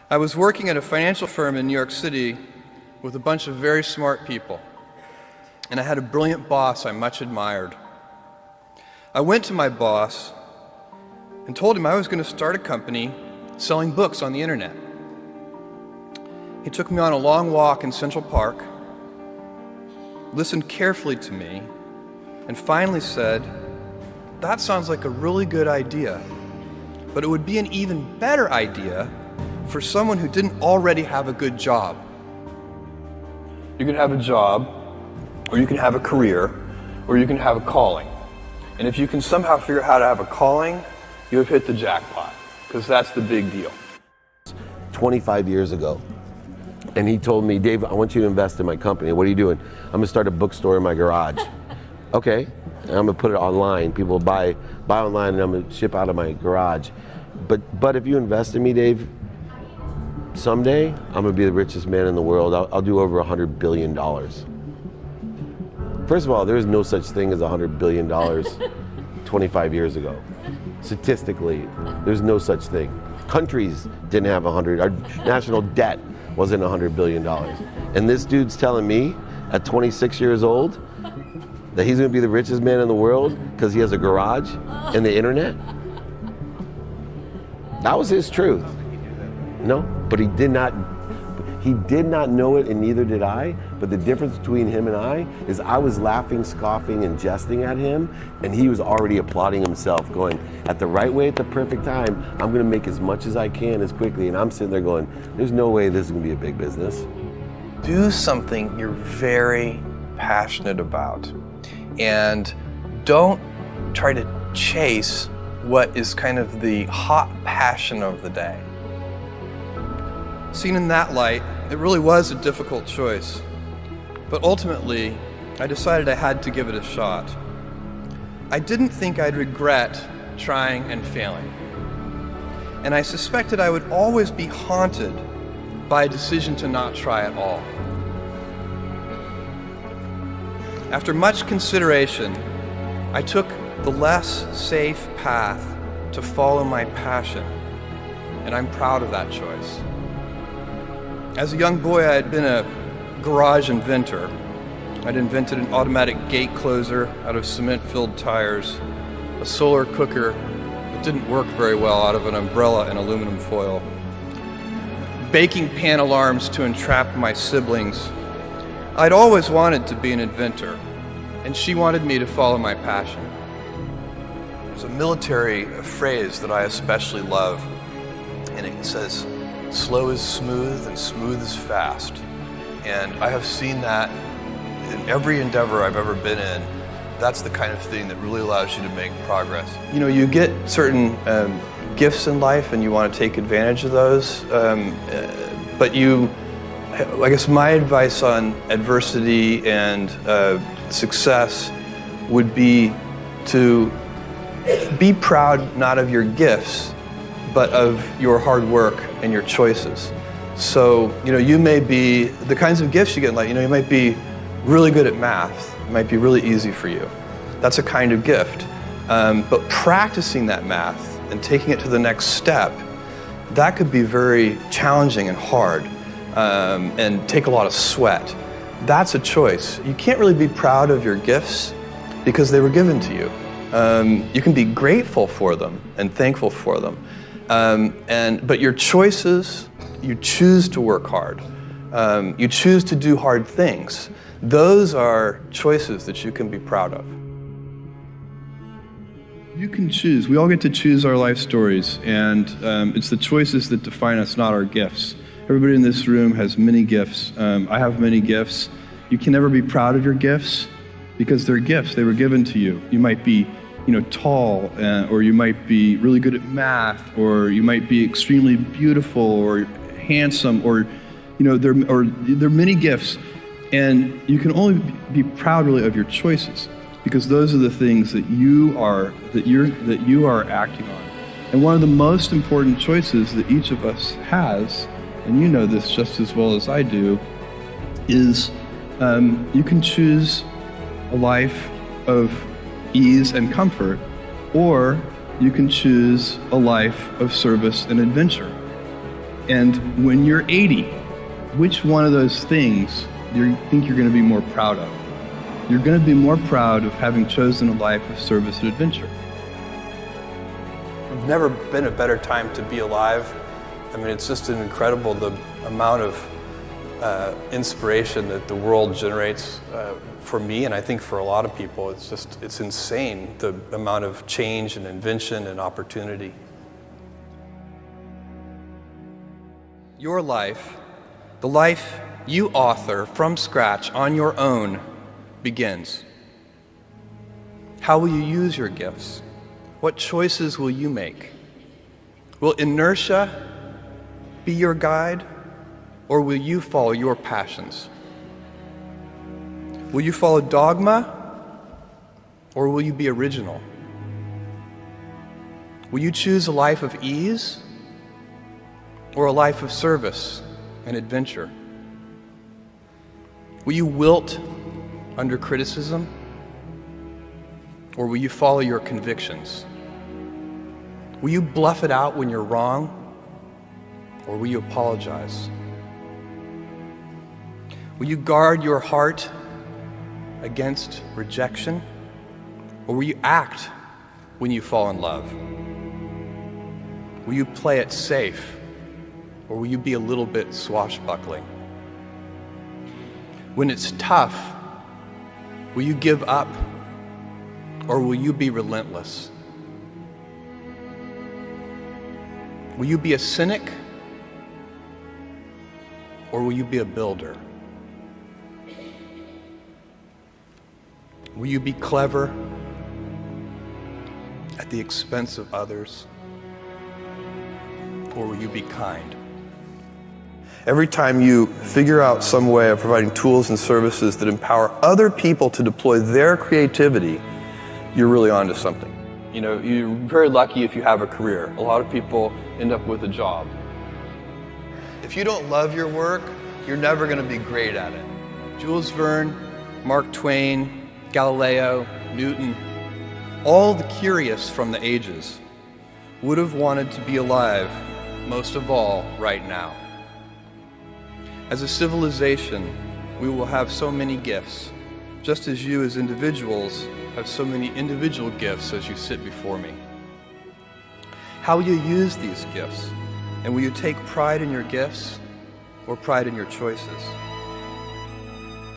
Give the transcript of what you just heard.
I was working at a financial firm in New York City with a bunch of very smart people, and I had a brilliant boss I much admired. I went to my boss and told him I was going to start a company selling books on the internet. He took me on a long walk in Central Park, listened carefully to me, and finally said, "That sounds like a really good idea, but it would be an even better idea for someone who didn't already have a good job." You can have a job, or you can have a career, or you can have a calling. And if you can somehow figure out how to have a calling, you have hit the jackpot, because that's the big deal. 25 years ago, and he told me, "Dave, I want you to invest in my company." "What are you doing?" "I'm gonna start a bookstore in my garage." "Okay, and I'm gonna put it online. People buy online, and I'm gonna ship out of my garage. But if you invest in me, Dave, someday I'm gonna be the richest man in the world. I'll do over $100 billion. First of all, there is no such thing as $100 billion 25 years ago. Statistically, there's no such thing. Countries didn't have 100, our national debt wasn't $100 billion. And this dude's telling me at 26 years old that he's gonna be the richest man in the world because he has a garage and the internet? That was his truth. No, but he did not know it, and neither did I. But the difference between him and I is I was laughing, scoffing, and jesting at him, and he was already applauding himself, going, at the right way, at the perfect time, I'm gonna make as much as I can as quickly. And I'm sitting there going, there's no way this is gonna be a big business. Do something you're very passionate about, and don't try to chase what is kind of the hot passion of the day. Seen in that light, it really was a difficult choice. But ultimately, I decided I had to give it a shot. I didn't think I'd regret trying and failing. And I suspected I would always be haunted by a decision to not try at all. After much consideration, I took the less safe path to follow my passion, and I'm proud of that choice. As a young boy, I had been a garage inventor. I'd invented an automatic gate closer out of cement-filled tires, a solar cooker that didn't work very well out of an umbrella and aluminum foil, baking pan alarms to entrap my siblings. I'd always wanted to be an inventor, and she wanted me to follow my passion. There's a military phrase that I especially love, and it says, "Slow is smooth and smooth is fast." And I have seen that in every endeavor I've ever been in. That's the kind of thing that really allows you to make progress. You know, you get certain gifts in life and you want to take advantage of those, but I guess my advice on adversity and success would be to be proud not of your gifts, but of your hard work and your choices. So, you may be, the kinds of gifts you get in life, you might be really good at math. It might be really easy for you. That's a kind of gift. But practicing that math and taking it to the next step, that could be very challenging and hard and take a lot of sweat. That's a choice. You can't really be proud of your gifts because they were given to you. You can be grateful for them and thankful for them. But your choices, you choose to work hard. You choose to do hard things. Those are choices that you can be proud of. You can choose. We all get to choose our life stories, and it's the choices that define us, not our gifts. Everybody in this room has many gifts. I have many gifts. You can never be proud of your gifts because they're gifts. They were given to you. You might be tall, or you might be really good at math, or you might be extremely beautiful or handsome, or there are many gifts, and you can only be proud really of your choices because those are the things that you are acting on. And one of the most important choices that each of us has, and you know this just as well as I do, is you can choose a life of ease and comfort, or you can choose a life of service and adventure. And when you're 80, which one of those things do you think you're going to be more proud of? You're going to be more proud of having chosen a life of service and adventure. There's never been a better time to be alive. I mean, it's just incredible the amount of inspiration that the world generates for me, and I think for a lot of people. It's insane, the amount of change and invention and opportunity. Your life, the life you author from scratch on your own, begins. How will you use your gifts? What choices will you make? Will inertia be your guide, or will you follow your passions? Will you follow dogma, or will you be original? Will you choose a life of ease, or a life of service and adventure? Will you wilt under criticism, or will you follow your convictions? Will you bluff it out when you're wrong, or will you apologize? Will you guard your heart against rejection, or will you act when you fall in love? Will you play it safe, or will you be a little bit swashbuckling? When it's tough, will you give up, or will you be relentless? Will you be a cynic, or will you be a builder? Will you be clever at the expense of others, or will you be kind? Every time you figure out some way of providing tools and services that empower other people to deploy their creativity, you're really onto something. You know, you're very lucky if you have a career. A lot of people end up with a job. If you don't love your work, you're never going to be great at it. Jules Verne, Mark Twain, Galileo, Newton, all the curious from the ages would have wanted to be alive, most of all, right now. As a civilization, we will have so many gifts, just as you as individuals have so many individual gifts as you sit before me. How will you use these gifts? And will you take pride in your gifts or pride in your choices?